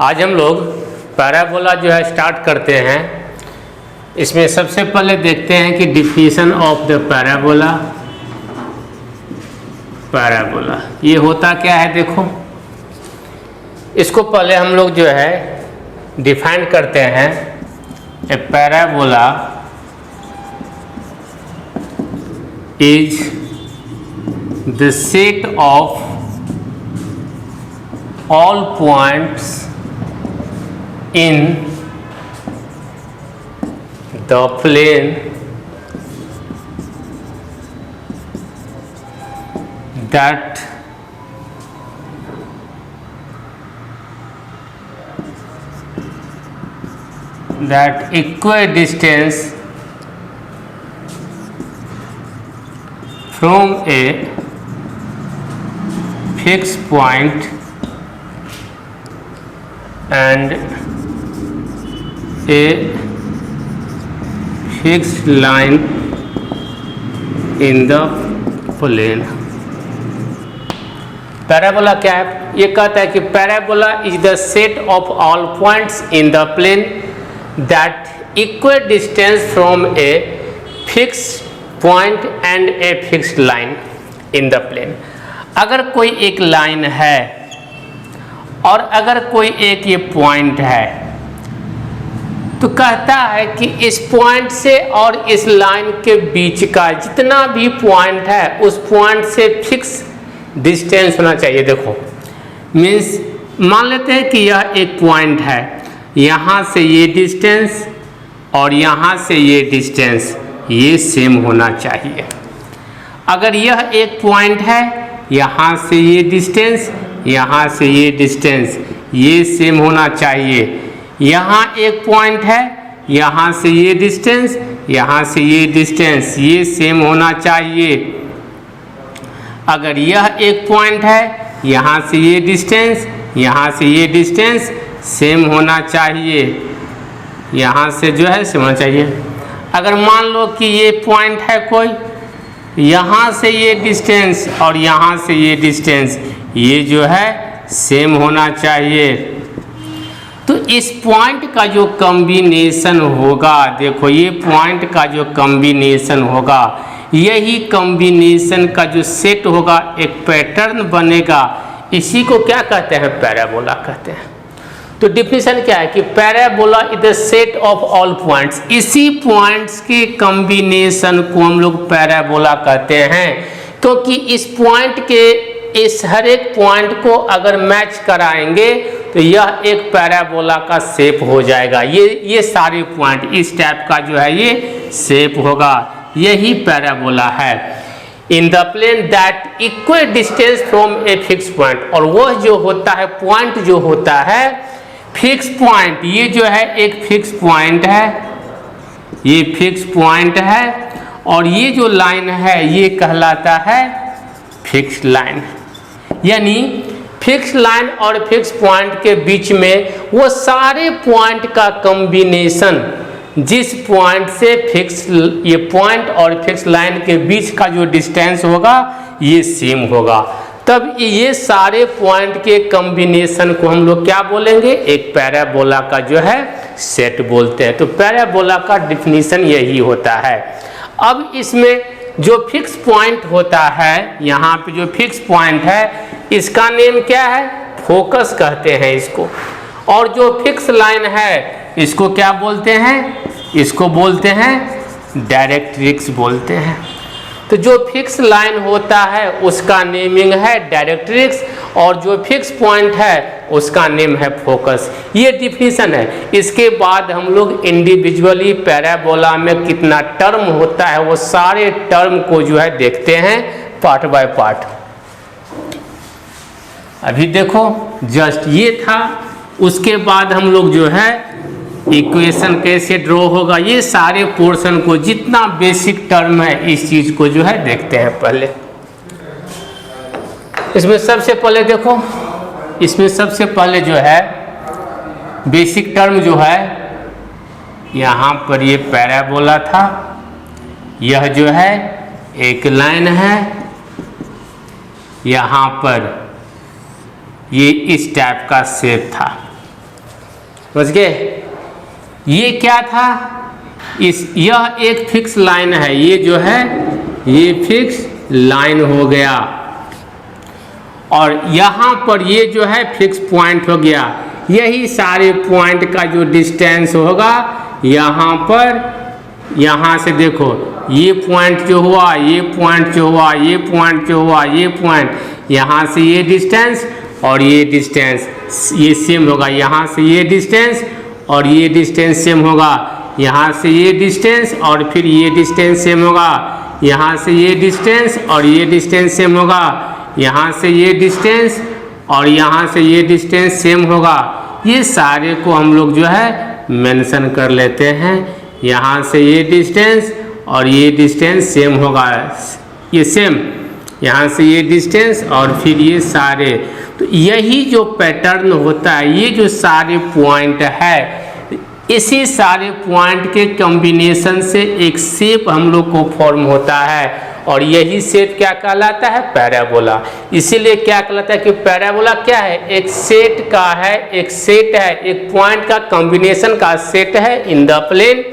आज हम लोग पैराबोला जो है स्टार्ट करते हैं। इसमें सबसे पहले देखते हैं कि definition of the parabola. Parabola ये होता क्या है, देखो इसको पहले हम लोग जो है डिफाइन करते हैं। ए parabola is the set of all points in the plane that equidistance from a fixed point and a fixed line in the plane। Parabola क्या है? ये कहता है कि parabola is the set of all points in the plane that equal distance from a fixed point and a fixed line in the plane. अगर कोई एक line है और अगर कोई एक ये पॉइंट है तो कहता है कि इस पॉइंट से और इस लाइन के बीच का जितना भी पॉइंट है उस पॉइंट से फिक्स डिस्टेंस होना चाहिए। देखो मीन्स मान लेते हैं कि यह एक पॉइंट है, यहाँ से ये डिस्टेंस और यहाँ से ये डिस्टेंस ये सेम होना चाहिए। अगर यह एक पॉइंट है, यहाँ से ये डिस्टेंस, यहाँ से ये डिस्टेंस ये सेम होना चाहिए। यहाँ एक पॉइंट है, यहाँ से ये डिस्टेंस, यहाँ से ये डिस्टेंस ये सेम होना चाहिए। अगर यह एक पॉइंट है, यहाँ से ये डिस्टेंस, यहाँ से ये डिस्टेंस सेम होना चाहिए। यहाँ से जो है सेम होना चाहिए। अगर मान लो कि ये पॉइंट है कोई, यहाँ से ये डिस्टेंस और यहाँ से ये डिस्टेंस ये जो है सेम होना चाहिए। तो इस पॉइंट का जो कॉम्बिनेशन होगा, देखो ये पॉइंट का जो कॉम्बिनेशन होगा, यही कॉम्बिनेशन का जो सेट होगा एक पैटर्न बनेगा। इसी को क्या कहते हैं? पैराबोला कहते हैं। तो डिफिनीशन क्या है कि parabola is the set of all points. इसी पॉइंट्स के कॉम्बिनेशन को हम लोग पैराबोला कहते हैं, क्योंकि इस पॉइंट के इस हर एक पॉइंट को अगर मैच कराएंगे तो यह एक पैराबोला का शेप हो जाएगा। ये सारे पॉइंट इस टाइप का जो है ये शेप होगा, यही पैराबोला है। In the plane that equal distance from a fix point. और वह जो होता है पॉइंट जो होता है फिक्स पॉइंट, ये जो है एक फिक्स पॉइंट है, ये फिक्स पॉइंट है और ये जो लाइन है ये कहलाता है फिक्स लाइन। यानी फिक्स लाइन और फिक्स पॉइंट के बीच में वो सारे पॉइंट का कॉम्बिनेशन, जिस पॉइंट से फिक्स ये पॉइंट और फिक्स लाइन के बीच का जो डिस्टेंस होगा ये सेम होगा, तब ये सारे पॉइंट के कॉम्बिनेशन को हम लोग क्या बोलेंगे? एक पैराबोला का जो है सेट बोलते हैं। तो पैराबोला का डिफिनीशन यही होता है। अब इसमें जो फिक्स पॉइंट होता है, यहाँ पे जो फिक्स पॉइंट है इसका नेम क्या है? फोकस कहते हैं इसको। और जो फिक्स लाइन है इसको क्या बोलते हैं? इसको बोलते हैं डायरेक्ट्रिक्स बोलते हैं। तो जो फिक्स लाइन होता है उसका नेमिंग है डायरेक्ट्रिक्स और जो फिक्स पॉइंट है उसका नेम है फोकस। ये डिफिनीशन है। इसके बाद हम लोग इंडिविजुअली पैराबोला में कितना टर्म होता है वो सारे टर्म को जो है देखते हैं पार्ट बाय पार्ट। अभी देखो जस्ट ये था, उसके बाद हम लोग जो है इक्वेशन कैसे ड्रॉ होगा, ये सारे पोर्शन को जितना बेसिक टर्म है इस चीज को जो है देखते हैं पहले। इसमें सबसे पहले देखो, इसमें सबसे पहले जो है बेसिक टर्म जो है, यहाँ पर ये पैराबोला था, यह जो है एक लाइन है, यहाँ पर ये इस टाइप का शेप था। समझ गए। ये क्या था, यह एक फिक्स लाइन है, ये जो है ये फिक्स लाइन हो गया, और यहाँ पर ये जो है फिक्स पॉइंट हो गया। यही सारे पॉइंट का जो डिस्टेंस होगा यहाँ पर, यहाँ से देखो ये पॉइंट जो हुआ, ये पॉइंट जो हुआ, ये पॉइंट जो हुआ, ये पॉइंट, यहाँ से ये डिस्टेंस और ये डिस्टेंस ये सेम होगा। यहाँ से ये डिस्टेंस और ये डिस्टेंस सेम होगा, यहाँ से ये डिस्टेंस और फिर ये डिस्टेंस सेम होगा, यहाँ से ये डिस्टेंस और ये डिस्टेंस सेम होगा, यहाँ से ये डिस्टेंस और यहाँ से ये डिस्टेंस सेम होगा। ये सारे को हम लोग जो है मेंशन कर लेते हैं। यहाँ से ये डिस्टेंस और ये डिस्टेंस सेम होगा, ये सेम, यहाँ से ये डिस्टेंस और फिर ये सारे। तो यही जो पैटर्न होता है, ये जो सारे पॉइंट है, इसी सारे पॉइंट के कॉम्बिनेशन से एक शेप हम लोग को फॉर्म होता है, और यही शेप क्या कहलाता है, पैराबोला। इसीलिए क्या कहलाता है कि पैराबोला क्या है, एक सेट का है, एक सेट है, एक पॉइंट का कॉम्बिनेशन का सेट है इन द प्लेन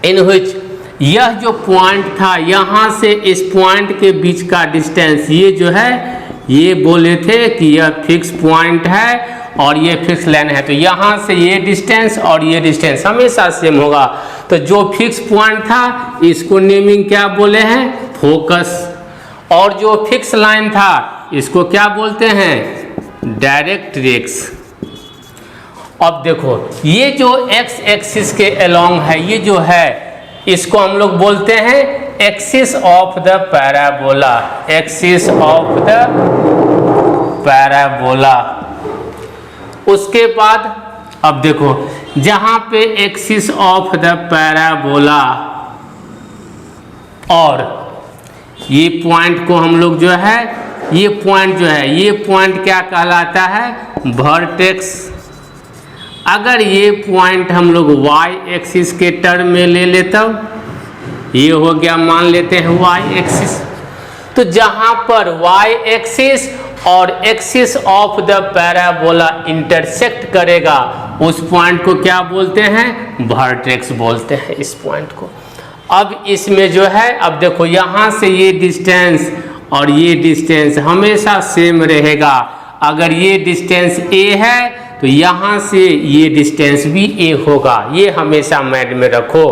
इन विच, यह जो पॉइंट था यहाँ से इस पॉइंट के बीच का डिस्टेंस, ये जो है ये बोले थे कि यह फिक्स पॉइंट है और ये फिक्स लाइन है। तो यहाँ से ये डिस्टेंस और ये डिस्टेंस हमेशा सेम होगा। तो जो फिक्स पॉइंट था इसको नेमिंग क्या बोले हैं, फोकस, और जो फिक्स लाइन था इसको क्या बोलते हैं, डायरेक्ट्रिक्स। अब देखो ये जो एक्स एक्सिस के अलोंग है, ये जो है इसको हम लोग बोलते हैं axis of the parabola, axis of the parabola. उसके बाद अब देखो जहां पे एक्सिस ऑफ द पैराबोला और ये पॉइंट को हम लोग जो है, ये पॉइंट जो है, ये पॉइंट क्या कहलाता है, वर्टेक्स। अगर ये पॉइंट हम लोग वाई एक्सिस के टर्म में ले लेते, ये हो गया, मान लेते हैं वाई एक्सिस। तो जहां पर वाई एक्सिस और axis of the parabola intersect करेगा उस पॉइंट को क्या बोलते हैं, वर्टेक्स बोलते हैं इस पॉइंट को। अब इसमें जो है, अब देखो यहाँ से ये डिस्टेंस और ये डिस्टेंस हमेशा सेम रहेगा। अगर ये डिस्टेंस a है तो यहाँ से ये डिस्टेंस भी a होगा, ये हमेशा माइंड में रखो।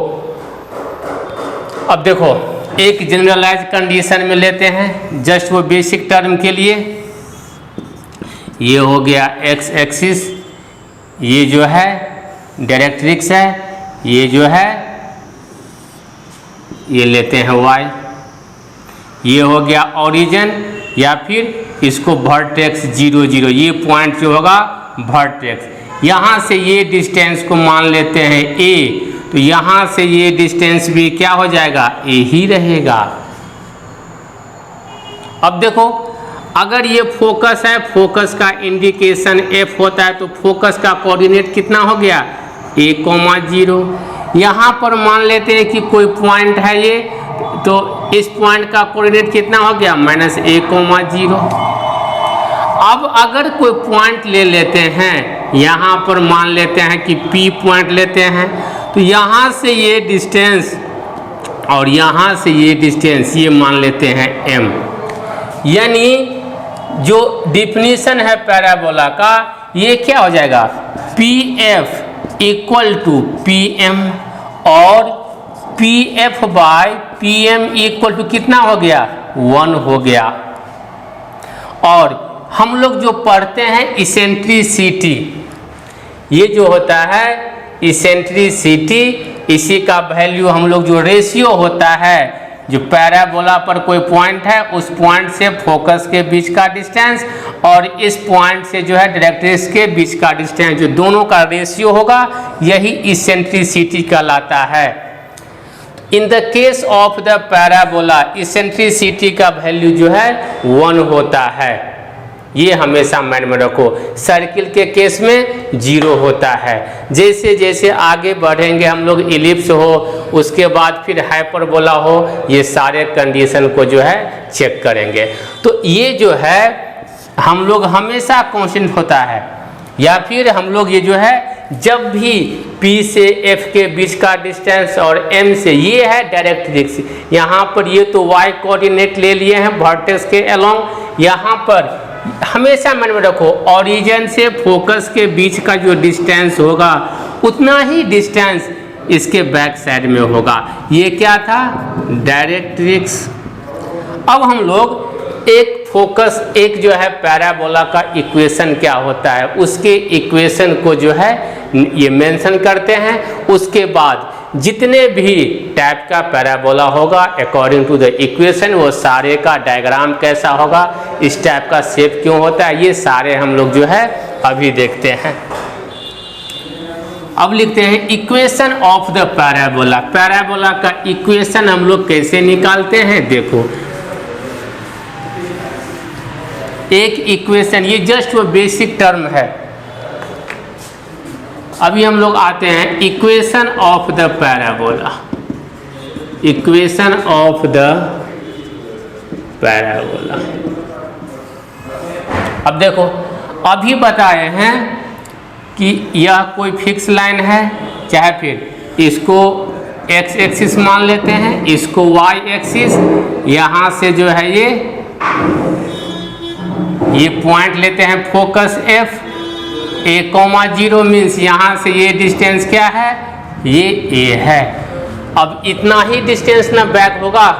अब देखो एक जनरलाइज कंडीशन में लेते हैं जस्ट वो बेसिक टर्म के लिए। ये हो गया एक्स एक्सिस, ये जो है डायरेक्ट्रिक्स है, ये जो है ये लेते हैं वाई, ये हो गया ओरिजिन, या फिर इसको वर्टेक्स 0 0, ये पॉइंट जो होगा वर्टेक्स। यहाँ से ये डिस्टेंस को मान लेते हैं a, तो यहाँ से ये डिस्टेंस भी क्या हो जाएगा, a ही रहेगा। अब देखो अगर ये फोकस है, फोकस का इंडिकेशन f होता है, तो फोकस का कोऑर्डिनेट कितना हो गया, a,0। यहाँ पर मान लेते हैं कि कोई पॉइंट है ये, तो इस पॉइंट का कोऑर्डिनेट कितना हो गया, -a,0। अब अगर कोई पॉइंट ले लेते हैं, यहाँ पर मान लेते हैं कि P पॉइंट लेते हैं, तो यहाँ से ये डिस्टेंस और यहाँ से ये डिस्टेंस ये मान लेते हैं m। यानी जो डिफिनीशन है पैराबोला का, ये क्या हो जाएगा, PF = PM और PF/PM = कितना हो गया, 1 हो गया। और हम लोग जो पढ़ते हैं इसेंट्रिसिटी, ये जो होता है इसेंट्रिसिटी, इसी का वैल्यू हम लोग जो रेशियो होता है, जो पैराबोला पर कोई पॉइंट है उस पॉइंट से फोकस के बीच का डिस्टेंस और इस पॉइंट से जो है डायरेक्ट्रिक्स के बीच का डिस्टेंस, जो दोनों का रेशियो होगा, यही इसेंट्रिसिटी कहलाता है। In the case of the parabola eccentricity का वैल्यू जो है 1 होता है, ये हमेशा माइंड में रखो। सर्किल के केस में 0 होता है। जैसे जैसे आगे बढ़ेंगे हम लोग, इलिप्स हो, उसके बाद फिर हाइपरबोला हो, ये सारे कंडीशन को जो है चेक करेंगे। तो ये जो है हम लोग हमेशा कांस्टेंट होता है, या फिर हम लोग ये जो है जब भी P से F के बीच का डिस्टेंस और M से, ये है डायरेक्ट्रिक्स, यहाँ पर ये तो y कोऑर्डिनेट ले लिए हैं वर्टेक्स के अलोंग। यहाँ पर हमेशा मन में रखो ओरिजिन से फोकस के बीच का जो डिस्टेंस होगा उतना ही डिस्टेंस इसके बैक साइड में होगा। ये क्या था? डायरेक्ट्रिक्स। अब हम लोग एक फोकस, एक जो है पैराबोला का इक्वेशन क्या होता है उसके इक्वेशन को जो है ये मेंशन करते हैं। उसके बाद जितने भी टाइप का पैराबोला होगा अकॉर्डिंग टू द इक्वेशन वो सारे का डायग्राम कैसा होगा, इस टाइप का शेप क्यों होता है, ये सारे हम लोग जो है अभी देखते हैं। अब लिखते हैं equation of the parabola. Parabola का इक्वेशन हम लोग कैसे निकालते हैं? देखो एक इक्वेशन, ये जस्ट वो बेसिक टर्म है। अभी हम लोग आते हैं equation of the parabola. Equation of the parabola. अब देखो अभी बताए हैं कि यह कोई फिक्स लाइन है, चाहे फिर इसको x एक्सिस मान लेते हैं, इसको y एक्सिस, यहाँ से जो है ये पॉइंट लेते हैं फोकस F, a,0 मीन्स यहाँ से ये डिस्टेंस क्या है? ये a है। अब इतना ही डिस्टेंस ना बैक होगा,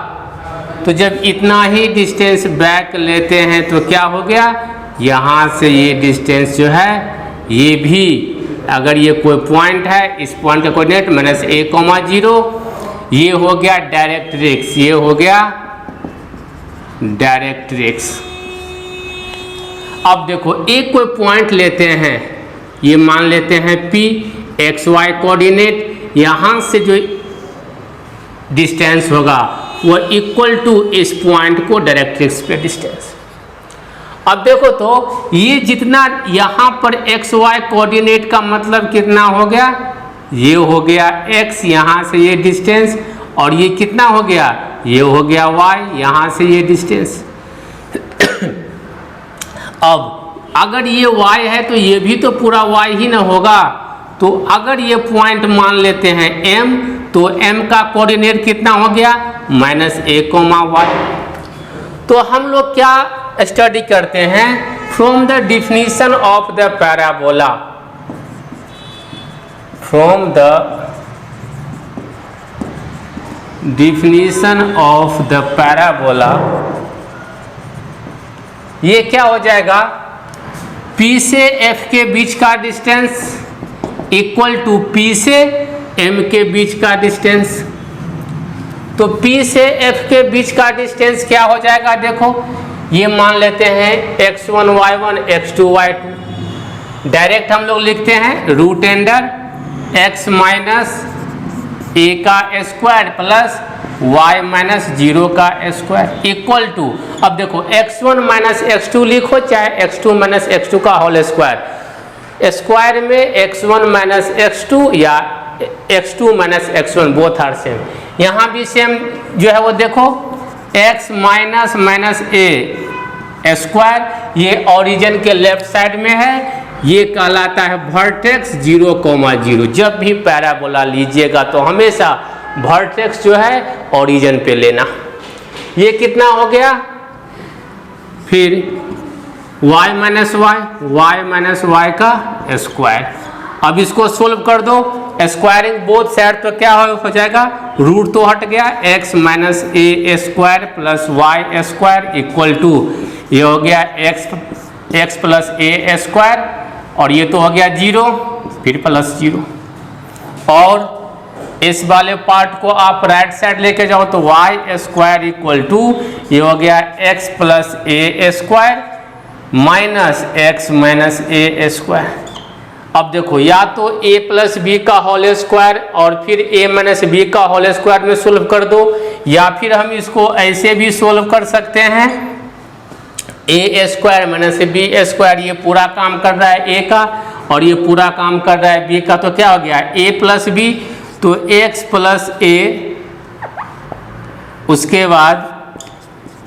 तो जब इतना ही डिस्टेंस बैक लेते हैं तो क्या हो गया? यहाँ से ये डिस्टेंस जो है ये भी, अगर ये कोई पॉइंट है, इस पॉइंट का कोऑर्डिनेट माइनस a,0, ये हो गया डायरेक्ट्रिक्स, ये हो गया डायरेक्ट्रिक्स। अब देखो एक कोई पॉइंट लेते हैं, ये मान लेते हैं P, XY कोऑर्डिनेट, यहाँ से जो डिस्टेंस होगा वो इक्वल टू इस पॉइंट को डायरेक्ट्रिक्स पे डिस्टेंस। अब देखो तो ये जितना यहाँ पर XY कोऑर्डिनेट का मतलब कितना हो गया? ये हो गया x, यहाँ से ये डिस्टेंस, और ये कितना हो गया? ये हो गया y, यहाँ से ये डिस्टेंस। अब अगर ये y है तो ये भी तो पूरा y ही ना होगा। तो अगर ये पॉइंट मान लेते हैं M, तो M का कोऑर्डिनेट कितना हो गया? Minus a,y। तो हम लोग क्या स्टडी करते हैं? From the definition of the parabola, from the definition of the parabola, ये क्या हो जाएगा? P से F के बीच का डिस्टेंस इक्वल टू P से M के बीच का डिस्टेंस। तो P से F के बीच का डिस्टेंस क्या हो जाएगा? देखो ये मान लेते हैं x1 y1 x2 y2, direct हम लोग लिखते हैं root under x minus a का स्क्वायर प्लस y माइनस 0 का स्क्वायर इक्वल टू, अब देखो x1 माइनस x2 लिखो, चाहे x2 माइनस x2 का होल स्क्वायर, स्क्वायर में x1 माइनस x2 या x2 minus x1 both are same. यहाँ भी सेम जो है वो देखो x minus minus a square, ये ओरिजिन के लेफ्ट साइड में है, ये कहलाता है वर्टेक्स 0,0। जब भी पैराबोला लीजिएगा तो हमेशा वर्टेक्स जो है ओरिजिन पे लेना। ये कितना हो गया? फिर y माइनस y का स्क्वायर। अब इसको सोल्व कर दो, स्क्वायरिंग बोथ साइड, तो क्या हो जाएगा? रूट तो हट गया, x minus a square plus y square equal to, ये हो गया x प्लस a स्क्वायर, और ये तो हो गया 0, फिर प्लस 0, और इस वाले पार्ट को आप राइट साइड लेके जाओ तो y स्क्वायर इक्वल टू, ये हो गया x plus a square minus x minus a square. अब देखो या तो a प्लस बी का होल स्क्वायर और फिर a माइनस बी का होल स्क्वायर में सोल्व कर दो, या फिर हम इसको ऐसे भी सोल्व कर सकते हैं a square minus b square, ये पूरा काम कर रहा है a का और ये पूरा काम कर रहा है b का, तो क्या हो गया? a प्लस बी, तो x प्लस a, उसके बाद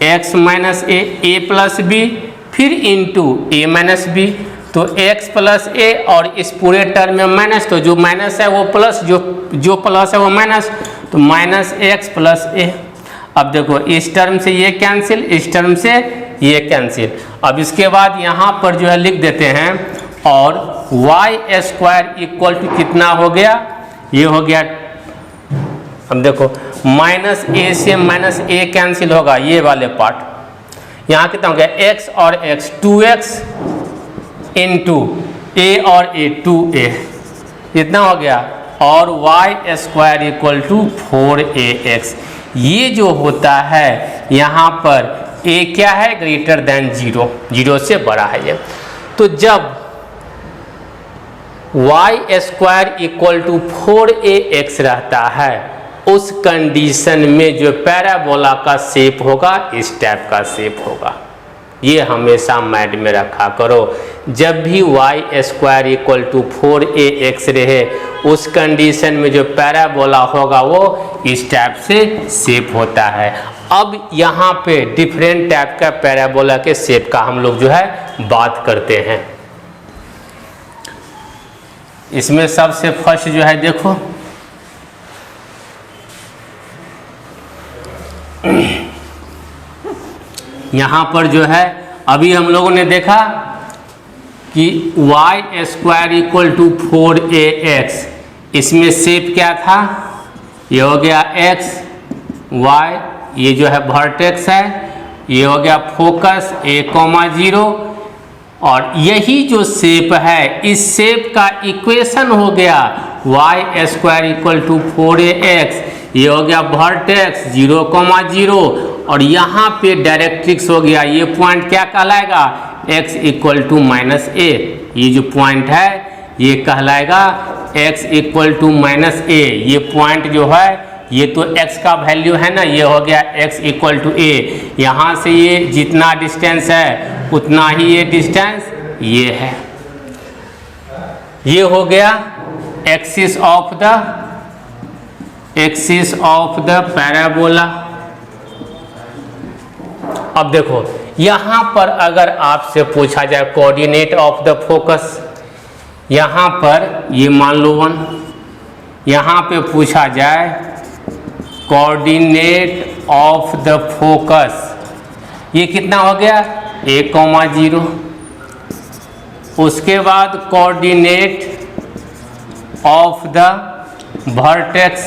x minus a plus b, फिर इंटू a माइनस बी, तो x प्लस ए और इस पूरे टर्म में माइनस, तो जो माइनस है वो प्लस, जो प्लस है वो माइनस, तो माइनस एक्स प्लस ए। अब देखो इस टर्म से ये कैंसिल, इस टर्म से ये कैंसिल। अब इसके बाद यहाँ पर जो है लिख देते हैं, और वाई स्क्वायर इक्वल टू कितना हो गया, ये हो गया, अब देखो माइनस ए से माइनस ए कैंसिल होगा, ये वाले पार्ट, यहाँ कितना हो गया x और x, 2x इंटू ए और ए 2a, इतना हो गया, और Y square equal to 4ax। ये जो होता है यहाँ पर a क्या है, ग्रेटर देन 0, 0 से बड़ा है ये। तो जब Y square equal to 4ax रहता है, उस कंडीशन में जो पैराबोला का शेप होगा इस टाइप का शेप होगा। ये हमेशा माइंड में रखा करो, जब भी Y square equal to 4ax रहे, उस कंडीशन में जो पैराबोला होगा वो इस टाइप से शेप होता है। अब यहाँ पे डिफरेंट टाइप का पैराबोला के शेप का हम लोग जो है बात करते हैं। इसमें सबसे फर्स्ट जो है देखो, यहाँ पर जो है अभी हम लोगों ने देखा कि Y square equal to 4ax, इसमें शेप क्या था, ये हो गया x y, ये जो है वर्टेक्स है, ये हो गया फोकस a,0, और यही जो शेप है इस शेप का इक्वेशन हो गया Y square equal to 4ax, ये हो गया वर्टेक्स 0,0, और यहाँ पे डायरेक्ट्रिक्स हो गया, ये पॉइंट क्या कहलाएगा, x इक्वल टू माइनस ए। ये जो पॉइंट है ये कहलाएगा x इक्वल टू माइनस ए। ये पॉइंट जो है ये तो x का वैल्यू है ना, ये हो गया x इक्वल टू ए। यहाँ से ये जितना डिस्टेंस है उतना ही ये डिस्टेंस ये है। ये हो गया एक्सिस ऑफ द पैराबोला। अब देखो यहाँ पर अगर आपसे पूछा जाए कोऑर्डिनेट ऑफ द फोकस, यहाँ पर ये मान लो 1, यहाँ पे पूछा जाए कोऑर्डिनेट ऑफ द फोकस, ये कितना हो गया a,0। उसके बाद coordinate of the vertex,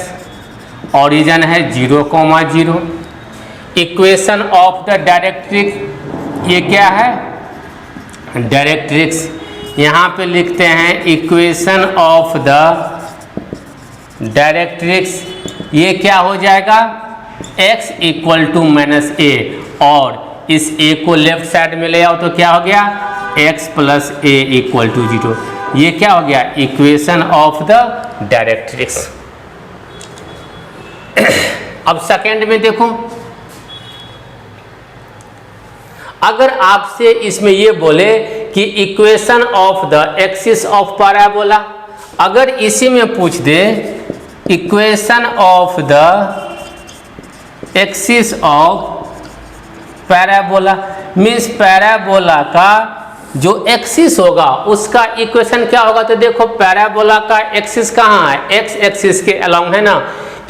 origin है 0,0। इक्वेशन ऑफ द डायरेक्ट्रिक्स, ये क्या है डायरेक्ट्रिक्स, यहाँ पे लिखते हैं इक्वेशन ऑफ द डायरेक्ट्रिक्स, ये क्या हो जाएगा x इक्वल टू माइनस ए, और इस a को लेफ्ट साइड में ले आओ तो क्या हो गया x plus a equal to 0। ये क्या हो गया इक्वेशन ऑफ द डायरेक्ट्रिक्स। अब सेकेंड में देखो, अगर आपसे इसमें ये बोले कि equation of the axis of parabola, अगर इसी में पूछ दे equation of the axis of parabola, means parabola का जो एक्सिस होगा उसका इक्वेशन क्या होगा, तो देखो पैराबोला का एक्सिस कहाँ है, एक्स एक्सिस के अलोंग है ना,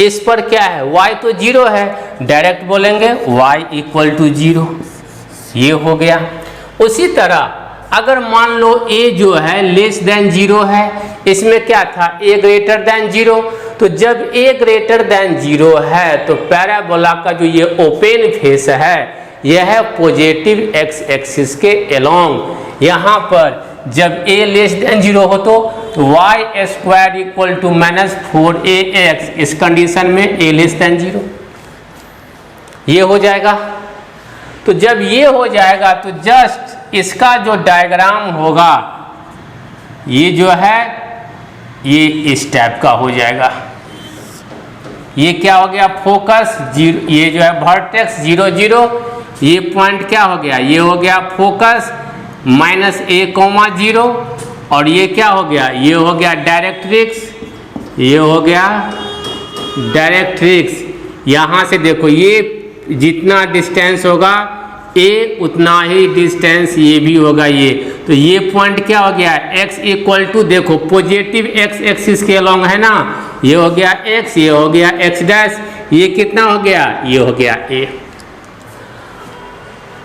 इस पर क्या है y तो 0 है, डायरेक्ट बोलेंगे y इक्वल टू 0, ये हो गया। उसी तरह अगर मान लो a जो है लेस देन 0 है, इसमें क्या था a ग्रेटर देन 0, तो जब a ग्रेटर देन 0 है तो पैराबोला का जो ये ओपन फेस है यह है पॉजिटिव x एक्सिस के अलोंग। यहाँ पर जब a लेस देन 0 हो तो y square equal to minus 4ax, इस कंडीशन में a लेस देन 0 ये हो जाएगा। तो जब ये हो जाएगा तो जस्ट इसका जो डायग्राम होगा ये जो है ये इस टाइप का हो जाएगा। ये क्या हो गया फोकस 0, ये जो है वर्टेक्स 0 0, ये पॉइंट क्या हो गया, ये हो गया फोकस माइनस a,0, और ये क्या हो गया, ये हो गया डायरेक्ट्रिक्स, ये हो गया डायरेक्ट्रिक्स। यहाँ से देखो ये जितना डिस्टेंस होगा ए उतना ही डिस्टेंस ये भी होगा ये। तो ये पॉइंट क्या हो गया, x इक्वल टू, देखो पॉजिटिव x एक्सिस के अलॉन्ग है ना, ये हो गया x, ये हो गया x डैश, ये कितना हो गया, ये हो गया a।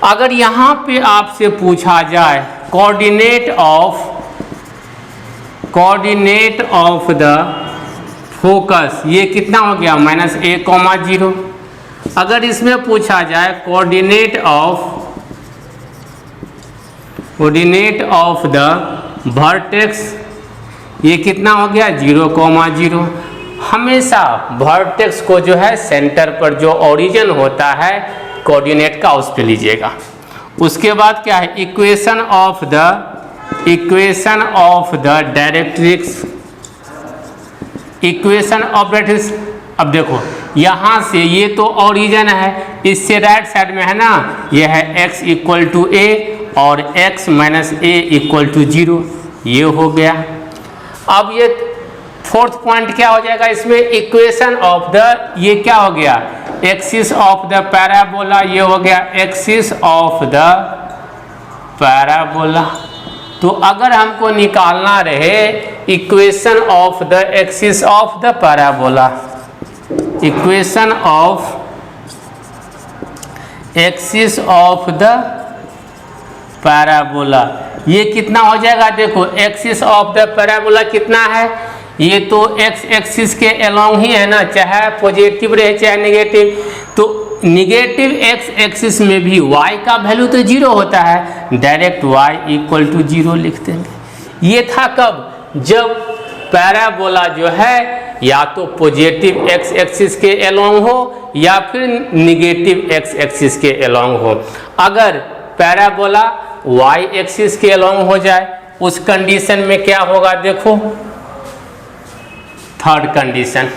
अगर यहाँ पे आपसे पूछा जाए कोऑर्डिनेट ऑफ द फोकस, ये कितना हो गया -a,0। अगर इसमें पूछा जाए कोऑर्डिनेट ऑफ द वर्टेक्स, ये कितना हो गया 0,0। हमेशा वर्टेक्स को जो है सेंटर पर जो ओरिजिन होता है कोऑर्डिनेट का उस पे लीजिएगा। उसके बाद क्या है, equation of the directrix, equation of directrix. अब देखो यहाँ से ये तो ओरिजिन है, इससे राइट साइड में है ना, ये है x इक्वल टू a और x minus a equal to 0, ये हो गया। अब ये फोर्थ पॉइंट क्या हो जाएगा इसमें, इक्वेशन ऑफ द, ये क्या हो गया, एक्सिस ऑफ द पैराबोला, ये हो गया एक्सिस ऑफ द पैराबोला। तो अगर हमको निकालना रहे equation of the axis of the parabola, equation of axis of the parabola, ये कितना हो जाएगा, देखो एक्सिस ऑफ द पैराबोला कितना है, ये तो x एक्सिस के अलोंग ही है ना, चाहे पॉजिटिव रहे चाहे नेगेटिव। तो निगेटिव x एक्सिस में भी y का वैल्यू तो 0 होता है, डायरेक्ट y इक्वल टू 0 लिख देंगे। ये था कब, जब पैराबोला जो है या तो पॉजिटिव x एक्सिस के अलोंग हो या फिर निगेटिव x एक्सिस के अलोंग हो। अगर पैराबोला y एक्सिस के अलोंग हो जाए उस कंडीशन में क्या होगा, देखो थर्ड कंडीशन,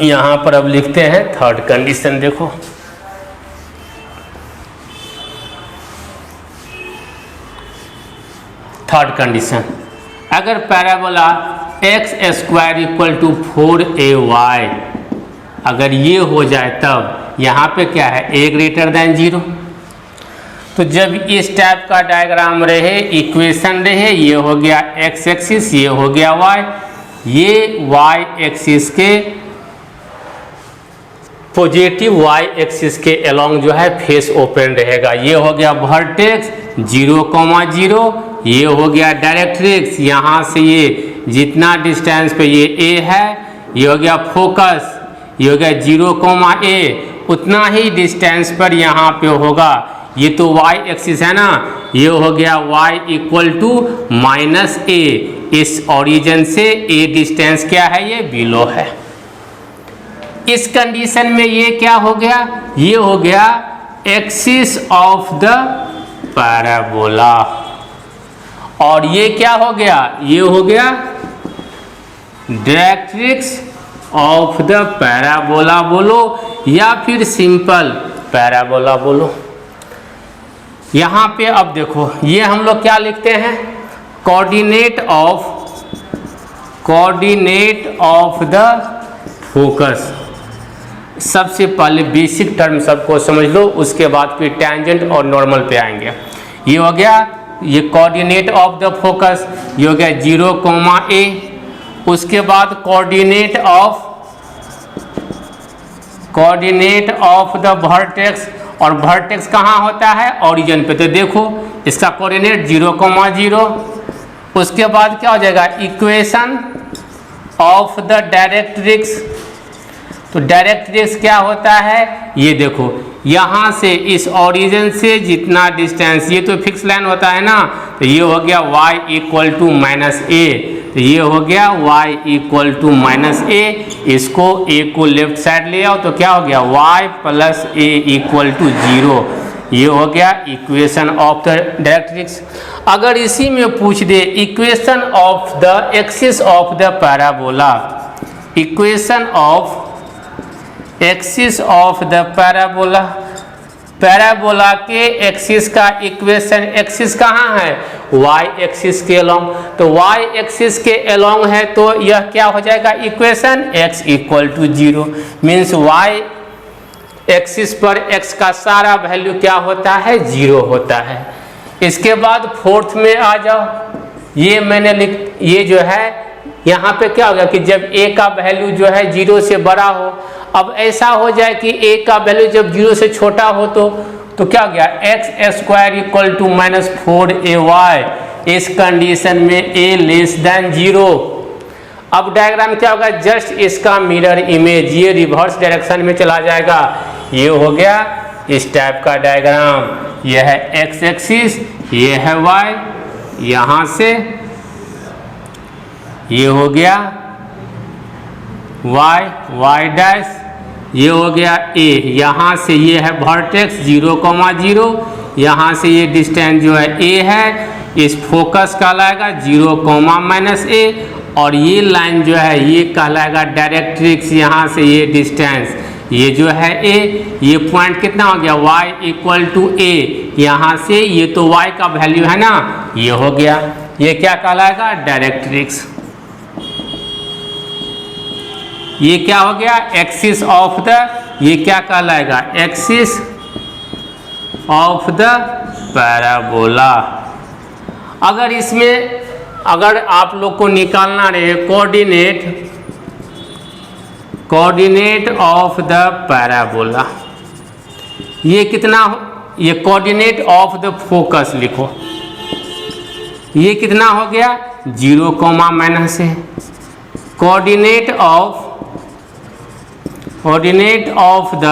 यहां पर अब लिखते हैं थर्ड कंडीशन। देखो थर्ड कंडीशन, अगर parabola x² equal to 4ay अगर ये हो जाए तब यहाँ पे क्या है, a ग्रेटर देन 0। तो जब इस टाइप का डायग्राम रहे, इक्वेशन रहे, ये हो गया x एक्सिस, ये हो गया y, ये y एक्सिस के पॉजिटिव y एक्सिस के अलोंग जो है फेस ओपन रहेगा। ये हो गया वर्टेक्स 0,0, ये हो गया डायरेक्ट्रिक्स, यहाँ से ये जितना डिस्टेंस पे ये a है, ये हो गया फोकस, ये हो गया 0,a, उतना ही डिस्टेंस पर यहाँ पे होगा, ये तो y एक्सिस है ना, ये हो गया y इक्वल टू -a, इस ओरिजिन से a डिस्टेंस क्या है, ये बिलो है। इस कंडीशन में ये क्या हो गया, ये हो गया एक्सिस ऑफ द पैराबोला, और ये क्या हो गया, ये हो गया डायरेक्ट्रिक्स ऑफ द पैराबोला बोलो या फिर सिंपल पैराबोला बोलो। यहाँ पे अब देखो ये हम लोग क्या लिखते हैं, कोऑर्डिनेट ऑफ द फोकस। सबसे पहले बेसिक टर्म सबको समझ लो, उसके बाद फिर टैंजेंट और नॉर्मल पे आएंगे। ये हो गया ये कोऑर्डिनेट ऑफ द फोकस, ये हो गया 0,a। उसके बाद कोऑर्डिनेट ऑफ द वर्टेक्स, और वर्टेक्स कहाँ होता है, ओरिजिन पे। तो देखो इसका कोऑर्डिनेट 0,0। उसके बाद क्या हो जाएगा, इक्वेशन ऑफ द डायरेक्ट्रिक्स। तो डायरेक्ट्रिक्स क्या होता है, ये देखो यहाँ से इस ओरिजिन से जितना डिस्टेंस, ये तो फिक्स लाइन होता है ना, तो ये हो गया y इक्वल टू -a, तो ये हो गया y इक्वल टू -a। इसको a को लेफ्ट साइड ले आओ तो क्या हो गया, y plus a equal to 0। ये हो गया इक्वेशन ऑफ द डायरेक्ट्रिक्स। अगर इसी में पूछ दे equation of the axis of the parabola, equation of axis of the parabola, parabola के एक्सिस का इक्वेशन, एक्सिस कहाँ है, y एक्सिस के अलोंग। तो y एक्सिस के अलोंग है तो यह क्या हो जाएगा, equation x equal to 0, means y axis पर x का सारा वैल्यू क्या होता है, 0 होता है। इसके बाद फोर्थ में आ जाओ, ये मैंने ये जो है यहाँ पे क्या होगा कि जब a का वैल्यू जो है 0 से बड़ा हो, अब ऐसा हो जाए कि a का वैल्यू जब 0 से छोटा हो तो क्या हो गया, x square equal to -4ay। इस कंडीशन में a लेस देन 0। अब डायग्राम क्या होगा, जस्ट इसका मिरर इमेज, ये रिवर्स डायरेक्शन में चला जाएगा। ये हो गया इस टाइप का डायग्राम, ये है x एक्सिस, ये है y, यहाँ से ये हो गया y डैश, ये हो गया a, यहाँ से ये है वर्टेक्स 0,0, यहाँ से ये डिस्टेंस जो है a है, इस फोकस कहलाएगा 0,-a, और ये लाइन जो है ये कहलाएगा डायरेक्ट्रिक्स, यहाँ से ये डिस्टेंस ये जो है a, ये पॉइंट कितना हो गया y इक्वल टू a, यहाँ से ये तो y का वैल्यू है ना, ये हो गया, ये क्या कहलाएगा, डायरेक्ट्रिक्स। ये क्या हो गया, एक्सिस ऑफ द, ये क्या कहलाएगा, एक्सिस ऑफ द पैराबोला। अगर इसमें अगर आप लोग को निकालना रहे कोऑर्डिनेट ऑफ द पैराबोला, ये कितना, ये कोऑर्डिनेट ऑफ द फोकस लिखो, ये कितना हो गया 0, है। कोऑर्डिनेट ऑफ द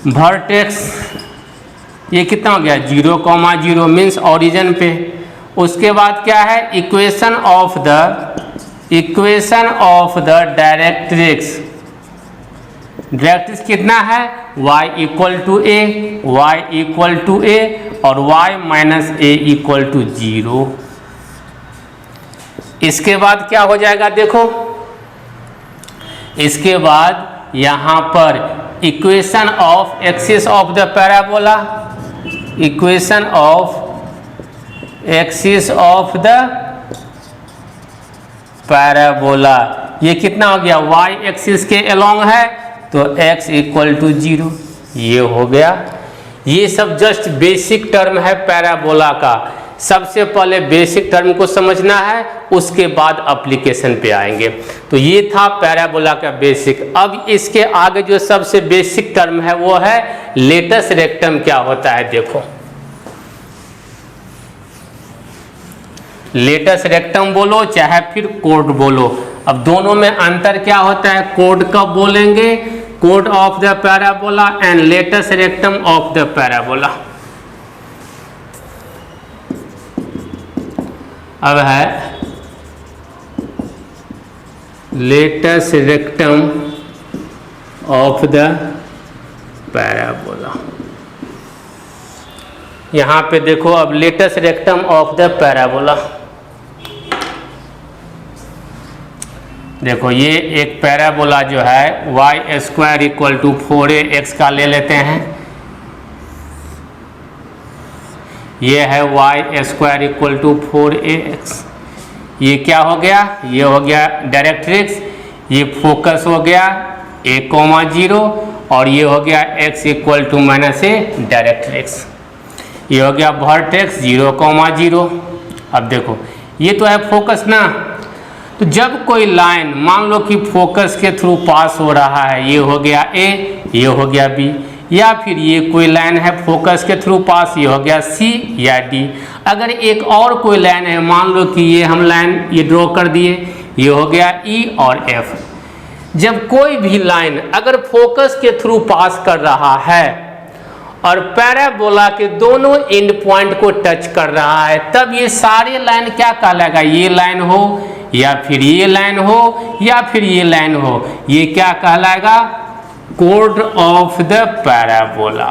वर्टेक्स, ये कितना हो गया 0,0 मीन्स ओरिजिन पे। उसके बाद क्या है, equation of the directrix, directrix कितना है y इक्वल टू a और y minus a equal to 0। इसके बाद क्या हो जाएगा, देखो इसके बाद यहाँ पर equation of axis of the parabola, equation of axis of the parabola, ये कितना हो गया, y एक्सिस के अलोंग है तो x इक्वल टू 0, ये हो गया। ये सब जस्ट बेसिक टर्म है पैराबोला का। सबसे पहले बेसिक टर्म को समझना है, उसके बाद एप्लीकेशन पे आएंगे। तो ये था पैराबोला का बेसिक। अब इसके आगे जो सबसे बेसिक टर्म है वो है लेटस रेक्टम। क्या होता है देखो, लेटस रेक्टम बोलो चाहे फिर कोड बोलो, अब दोनों में अंतर क्या होता है, कोड कब बोलेंगे, कोड of the parabola and latus rectum of the parabola. अब है latus rectum of the parabola. यहाँ पे देखो, अब latus rectum of the parabola, देखो ये एक पैराबोला जो है y square equal to 4ax का ले लेते हैं, ये है y square equal to 4ax। ये क्या हो गया, ये हो गया डायरेक्ट्रिक्स, ये फोकस हो गया a,0 और ये हो गया x equal to -a directrix, ये हो गया वर्टेक्स 0,0। अब देखो ये तो है फोकस ना, तो जब कोई लाइन मान लो कि फोकस के थ्रू पास हो रहा है, ये हो गया A, ये हो गया B, या फिर ये कोई लाइन है फोकस के थ्रू पास, ये हो गया C या D। अगर एक और कोई लाइन है, मान लो कि ये हम लाइन ये ड्रॉ कर दिए, ये हो गया E और F। जब कोई भी लाइन अगर फोकस के थ्रू पास कर रहा है और पैराबोला के दोनों एंड पॉइंट को टच कर रहा है, तब ये सारे लाइन क्या कहलाएगा, ये लाइन हो या फिर ये लाइन हो या फिर ये लाइन हो, ये क्या कहलाएगा, कोड ऑफ द पैराबोला।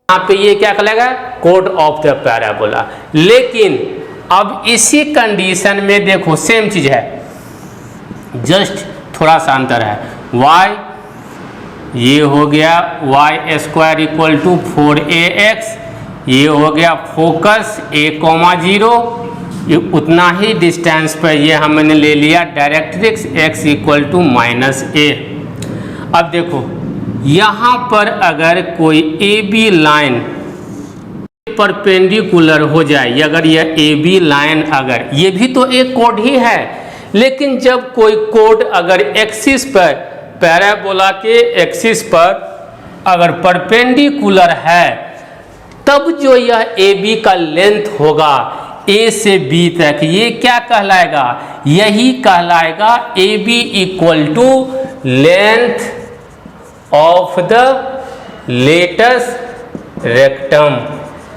यहाँ पे ये क्या कहलाएगा, कोड ऑफ द पैराबोला। लेकिन अब इसी कंडीशन में देखो सेम चीज है, जस्ट थोड़ा सा अंतर है। y ये हो गया y square equal to 4ax, ये हो गया फोकस a,0, ये उतना ही डिस्टेंस पर ये हमने ले लिया directrix x equal to -a। अब देखो यहाँ पर अगर कोई ए बी लाइन परपेंडिकुलर हो जाए, अगर यह ए बी लाइन, अगर ये भी तो एक कोड ही है, लेकिन जब कोई कोड अगर एक्सिस पर, पैराबोला के एक्सिस पर अगर परपेंडिकुलर है, तब जो यह ए बी का लेंथ होगा ए से बी तक, ये क्या कहलाएगा, यही कहलाएगा A B equal to length of the latus rectum,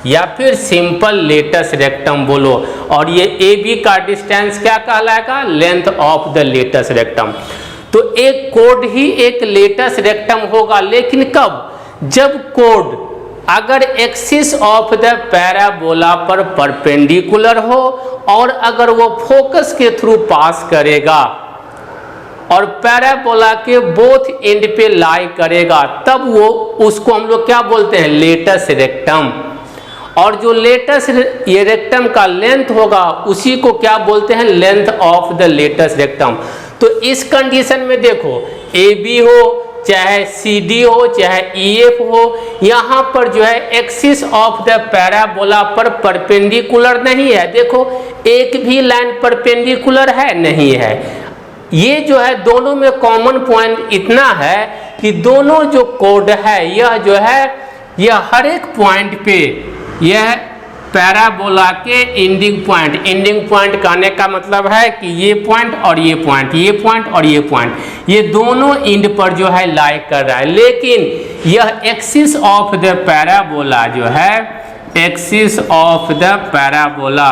या फिर सिंपल लेटस रेक्टम बोलो। और ये ए बी का डिस्टेंस क्या कहलाएगा, length of the latus rectum. तो एक कोड ही एक लेटस रेक्टम होगा, लेकिन कब, जब कोड अगर एक्सिस ऑफ द पैराबोला पर परपेंडिकुलर हो और अगर वो फोकस के थ्रू पास करेगा और पैराबोला के बोथ एंड पे लाई करेगा, तब वो, उसको हम लोग क्या बोलते हैं, लेटस रेक्टम। और जो लेटस ये रेक्टम का लेंथ होगा उसी को क्या बोलते हैं, length of the latus rectum. तो इस कंडीशन में देखो ए बी हो चाहे सी डी हो चाहे ई एफ हो, यहाँ पर जो है एक्सिस ऑफ द पैराबोला पर परपेंडिकुलर नहीं है। देखो एक भी लाइन परपेंडिकुलर है, नहीं है। ये जो है दोनों में कॉमन पॉइंट इतना है कि दोनों जो कोड है यह जो है यह हर एक पॉइंट पे यह पैराबोला के एंडिंग पॉइंट कहने का मतलब है कि ये पॉइंट और ये पॉइंट, ये पॉइंट और ये पॉइंट, ये दोनों एंड पर जो है लाई कर रहा है। लेकिन यह एक्सिस ऑफ द पैराबोला जो है, एक्सिस ऑफ द पैराबोला,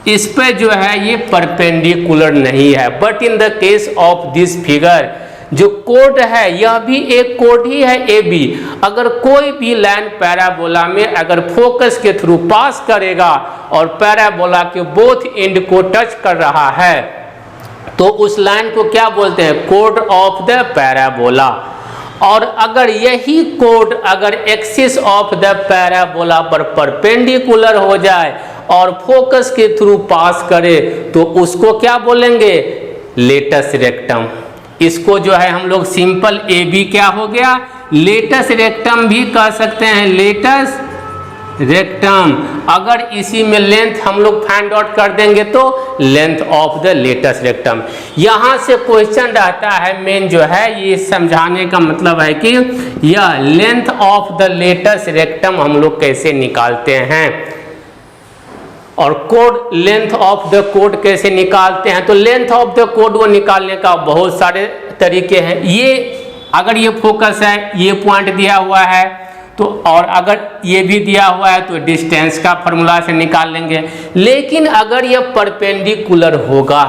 इस पे जो है ये परपेंडिकुलर नहीं है। But in the case of this figure, जो कोड है यह भी एक कोड ही है ए बी। अगर कोई भी लाइन पैराबोला में अगर फोकस के थ्रू पास करेगा और पैराबोला के बोथ एंड को टच कर रहा है, तो उस लाइन को क्या बोलते हैं, कोड ऑफ द पैराबोला। और अगर यही कोड अगर एक्सिस ऑफ द पैराबोला पर परपेंडिकुलर हो जाए और फोकस के थ्रू पास करे, तो उसको क्या बोलेंगे, लेटस रेक्टम। इसको जो है हम लोग सिंपल ए बी क्या हो गया, लेटस रेक्टम भी कह सकते हैं, लेटस रेक्टम। अगर इसी में लेंथ हम लोग फाइंड आउट कर देंगे तो length of the latus rectum. यहाँ से क्वेश्चन रहता है मेन जो है, ये समझाने का मतलब है कि यह length of the latus rectum हम लोग कैसे निकालते हैं और code, length of the code कैसे निकालते हैं। तो लेंथ ऑफ द कोड वो निकालने का बहुत सारे तरीके हैं। ये अगर ये फोकस है, ये पॉइंट दिया हुआ है, तो और अगर ये भी दिया हुआ है तो डिस्टेंस का फॉर्मूला से निकाल लेंगे। लेकिन अगर ये परपेंडिकुलर होगा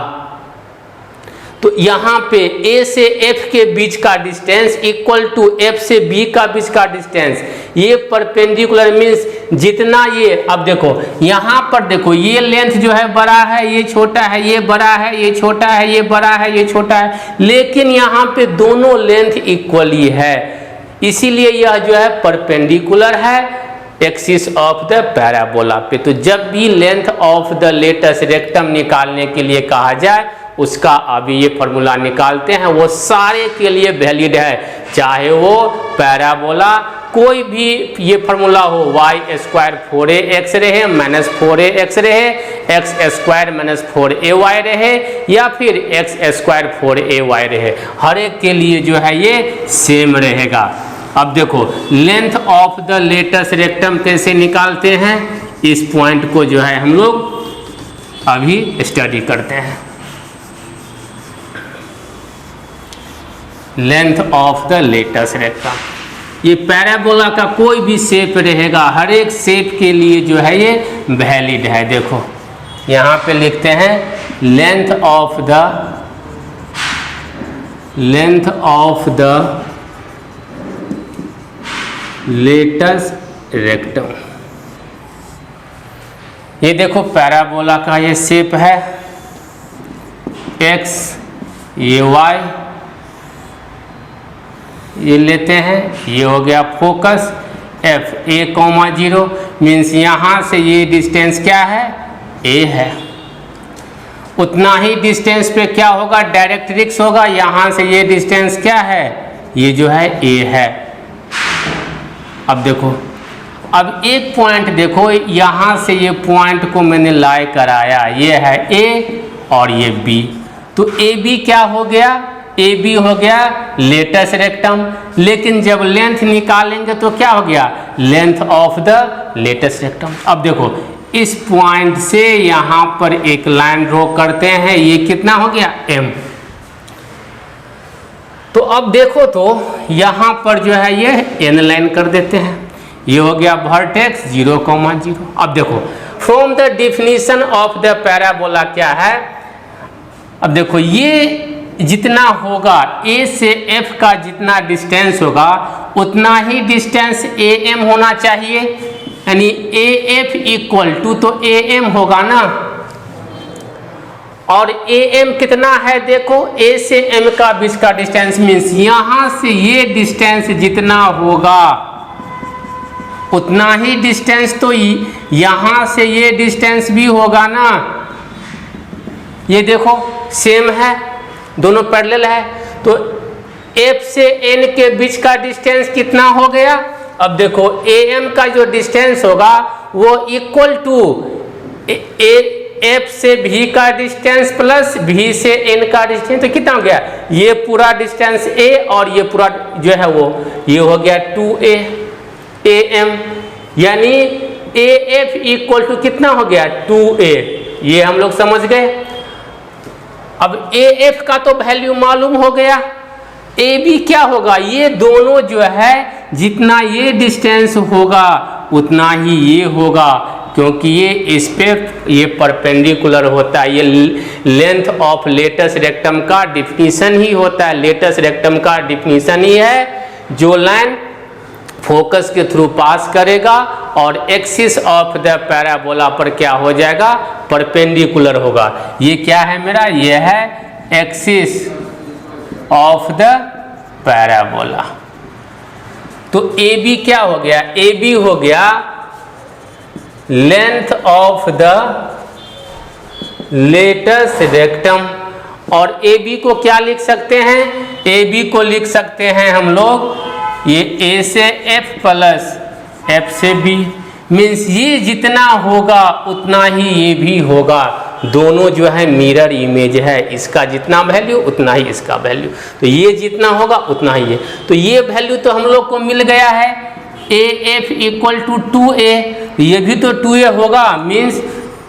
तो यहाँ पे A से F के बीच का डिस्टेंस इक्वल टू F से B का बीच का डिस्टेंस, ये परपेंडिकुलर मीन्स जितना ये, अब देखो यहाँ पर देखो ये लेंथ जो है बड़ा है, ये छोटा है, ये बड़ा है, ये छोटा है, ये बड़ा है, ये छोटा है, लेकिन यहाँ पे दोनों लेंथ इक्वली है, इसीलिए यह जो है परपेंडिकुलर है एक्सिस ऑफ द पैराबोला पे। तो जब भी length of the latus rectum निकालने के लिए कहा जाए, उसका अभी ये फॉर्मूला निकालते हैं, वो सारे के लिए वैलिड है, चाहे वो पैराबोला कोई भी ये फॉर्मूला हो, y स्क्वायर 4ax रहे माइनस 4ax रहे, x स्क्वायर माइनस 4ay रहे, या फिर x स्क्वायर 4ay रहे, हर एक के लिए जो है ये सेम रहेगा। अब देखो length of the latus rectum कैसे निकालते हैं, इस पॉइंट को जो है हम लोग अभी स्टडी करते हैं। Length of the latus rectum, ये पैराबोला का कोई भी शेप रहेगा, हर एक शेप के लिए जो है ये वैलिड है। देखो यहाँ पे लिखते हैं length of the latus rectum. ये देखो पैराबोला का ये शेप है, x ये y ये लेते हैं, ये हो गया फोकस f a,0 मीन्स यहाँ से ये डिस्टेंस क्या है, a है। उतना ही डिस्टेंस पे क्या होगा, डायरेक्ट्रिक्स होगा, यहाँ से ये डिस्टेंस क्या है, ये जो है ए है। अब देखो, अब एक पॉइंट देखो, यहाँ से ये पॉइंट को मैंने लाई कराया, ये है ए और ये बी, तो ए बी क्या हो गया, ए बी हो गया लेटस रेक्टम। लेकिन जब लेंथ निकालेंगे तो क्या हो गया, length of the latus rectum. अब देखो, इस पॉइंट से यहाँ पर एक लाइन ड्रॉ करते हैं, ये कितना हो गया m। तो अब देखो तो यहाँ पर जो है ये n लाइन कर देते हैं, ये हो गया वर्टेक्स 0,0। अब देखो, from the definition of the parabola क्या है, अब देखो ये जितना होगा A से F का जितना डिस्टेंस होगा उतना ही डिस्टेंस AM होना चाहिए, यानी AF इक्वल टू तो AM होगा ना, और AM कितना है देखो, A से M का बीच का डिस्टेंस मीन्स यहाँ से ये डिस्टेंस जितना होगा उतना ही डिस्टेंस तो यहाँ से ये डिस्टेंस भी होगा ना। ये देखो सेम है, दोनों पैरेलल है, तो F से N के बीच का डिस्टेंस कितना हो गया। अब देखो AM का जो डिस्टेंस होगा वो इक्वल टू F से V का डिस्टेंस प्लस V से N का डिस्टेंस, तो कितना हो गया, ये पूरा डिस्टेंस A और ये पूरा जो है वो ये हो गया 2A AM, यानी AF इक्वल टू कितना हो गया 2A। ये हम लोग समझ गए। अब AF का तो वैल्यू मालूम हो गया, AB क्या होगा, ये दोनों जो है जितना ये डिस्टेंस होगा उतना ही ये होगा, क्योंकि ये इस पे ये परपेंडिकुलर होता है। ये लेंथ ऑफ लेटस रेक्टम का डिफिनीशन ही होता है, लेटस रेक्टम का डिफिनीशन ही है जो लाइन फोकस के थ्रू पास करेगा और एक्सिस ऑफ द पैराबोला पर क्या हो जाएगा, परपेंडिकुलर होगा। ये क्या है मेरा, ये है एक्सिस ऑफ द पैराबोला। तो ए बी क्या हो गया, ए बी हो गया length of the latus rectum, और ए बी को क्या लिख सकते हैं, ए बी को लिख सकते हैं हम लोग ये A से F प्लस F से B, मीन्स ये जितना होगा उतना ही ये भी होगा, दोनों जो है मिरर इमेज है, इसका जितना वैल्यू उतना ही इसका वैल्यू, तो ये जितना होगा उतना ही ये, तो ये वैल्यू तो हम लोग को मिल गया है AF इक्वल टू 2A, ये भी तो 2A होगा, means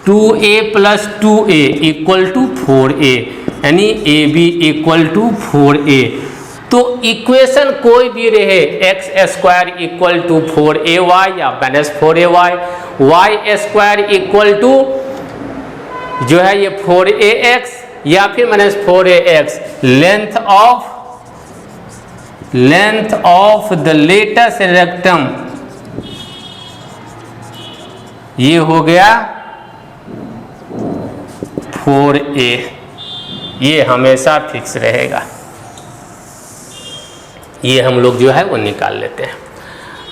2A plus 2A equal to 4A, यानी AB इक्वल टू 4A। तो इक्वेशन कोई भी रहे, x square equal to 4AY या minus 4AY, Y square equal to जो है ये 4AX या फिर minus 4AX, length of the latus rectum ये हो गया 4A, ये हमेशा फिक्स रहेगा, ये हम लोग जो है वो निकाल लेते हैं।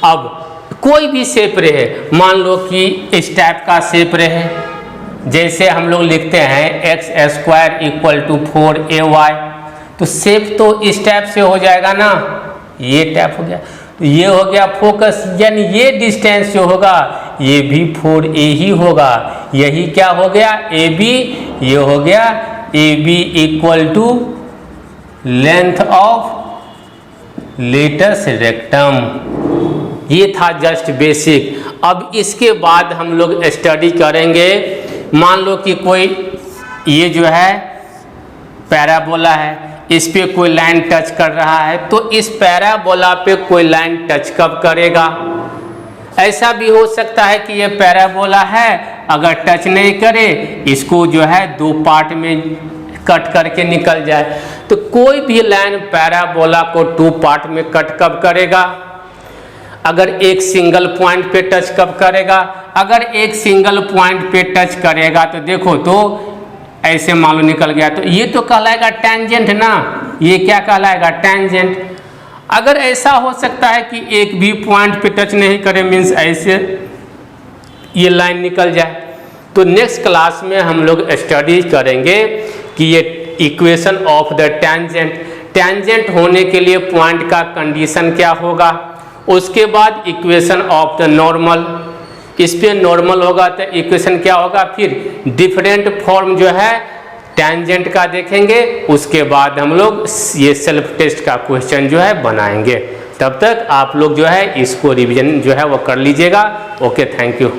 अब कोई भी शेप रहे, मान लो कि इस टाइप का शेप रहे, जैसे हम लोग लिखते हैं x square equal to 4AY, तो शेप तो इस टाइप से हो जाएगा ना, ये टाइप हो गया, तो ये हो गया फोकस, यानी ये डिस्टेंस जो होगा ये भी 4A ही होगा, यही क्या हो गया AB, ये हो गया AB equal to length of latus rectum. ये था जस्ट बेसिक। अब इसके बाद हम लोग स्टडी करेंगे, मान लो कि कोई ये जो है पैराबोला है, इस पे कोई लाइन टच कर रहा है, तो इस पैराबोला पे कोई लाइन टच कब करेगा। ऐसा भी हो सकता है कि ये पैराबोला है, अगर टच नहीं करे इसको जो है दो पार्ट में कट करके निकल जाए, तो कोई भी लाइन पैराबोला को 2 पार्ट में कट कब करेगा, अगर एक सिंगल पॉइंट पे टच कब करेगा, अगर एक सिंगल पॉइंट पे टच करेगा तो देखो तो ऐसे मान लो निकल गया, तो ये तो कहलाएगा टेंजेंट ना, ये क्या कहलाएगा टेंजेंट। अगर ऐसा हो सकता है कि एक भी पॉइंट पे टच नहीं करे, मीन्स ऐसे ये लाइन निकल जाए, तो नेक्स्ट क्लास में हम लोग स्टडी करेंगे कि ये equation of the tangent, tangent होने के लिए पॉइंट का कंडीशन क्या होगा, उसके बाद इक्वेशन ऑफ द नॉर्मल, इस पे नॉर्मल होगा तो इक्वेशन क्या होगा, फिर डिफरेंट फॉर्म जो है टेंजेंट का देखेंगे, उसके बाद हम लोग ये सेल्फ टेस्ट का क्वेश्चन जो है बनाएंगे। तब तक आप लोग जो है इसको रिवीजन जो है वो कर लीजिएगा। Okay, thank you.